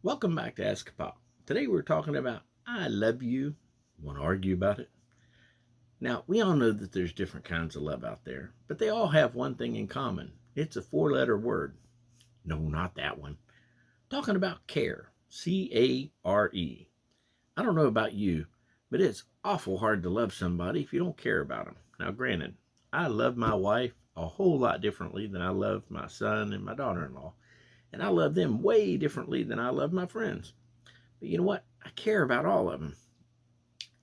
Welcome back to AskAPop. Today we're talking about I love you. Want to argue about it? Now, we all know that there's different kinds of love out there, but they all have one thing in common. It's a four-letter word. No, not that one. Talking about care. C-A-R-E. I don't know about you, but it's awful hard to love somebody if you don't care about them. Now, granted, I love my wife a whole lot differently than I love my son and my daughter-in-law. And I love them way differently than I love my friends. But you know what? I care about all of them.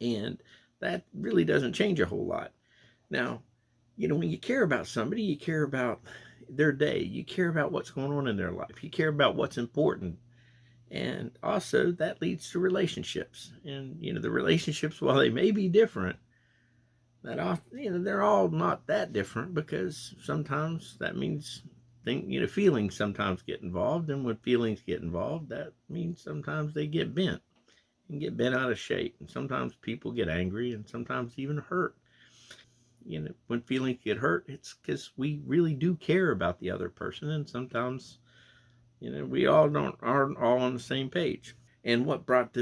And that really doesn't change a whole lot. Now, when you care about somebody, you care about their day. You care about what's going on in their life. You care about what's important. And also that leads to relationships. And, the relationships, while they may be different, they're all not that different, because sometimes that means feelings sometimes get involved, and when feelings get involved, that means sometimes they get bent and get bent out of shape, and sometimes people get angry and sometimes even hurt. When feelings get hurt, it's because we really do care about the other person, and sometimes we all aren't all on the same page. And what brought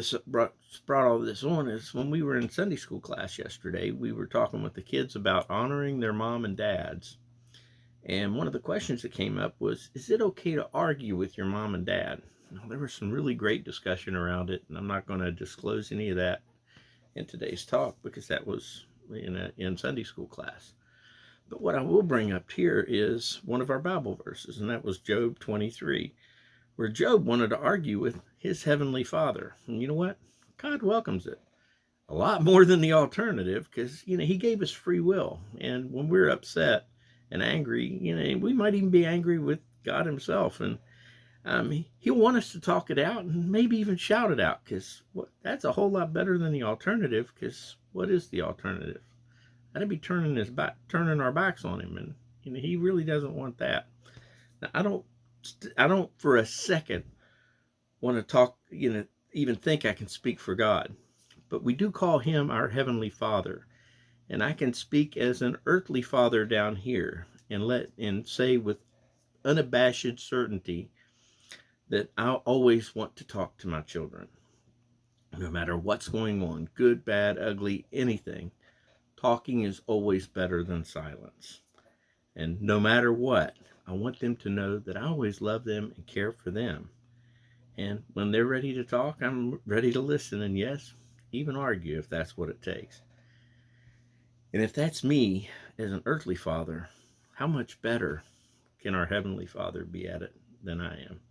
all this on is when we were in Sunday school class yesterday, we were talking with the kids about honoring their mom and dads. And one of the questions that came up was, is it okay to argue with your mom and dad? Now, there was some really great discussion around it, and I'm not going to disclose any of that in today's talk because that was in Sunday school class. But what I will bring up here is one of our Bible verses, and that was Job 23, where Job wanted to argue with his heavenly Father. And you know what? God welcomes it a lot more than the alternative, because he gave us free will, and when we're upset and angry, we might even be angry with God himself, and he'll want us to talk it out and maybe even shout it out, because that's a whole lot better than the alternative. Because what is the alternative? That'd be turning our backs on him, and he really doesn't want that. Now, I don't for a second want to talk, even think I can speak for God, but we do call him our heavenly Father. And I can speak as an earthly father down here and say with unabashed certainty that I'll always want to talk to my children. No matter what's going on, good, bad, ugly, anything, talking is always better than silence. And no matter what, I want them to know that I always love them and care for them. And when they're ready to talk, I'm ready to listen, and yes, even argue if that's what it takes. And if that's me as an earthly father, how much better can our heavenly Father be at it than I am?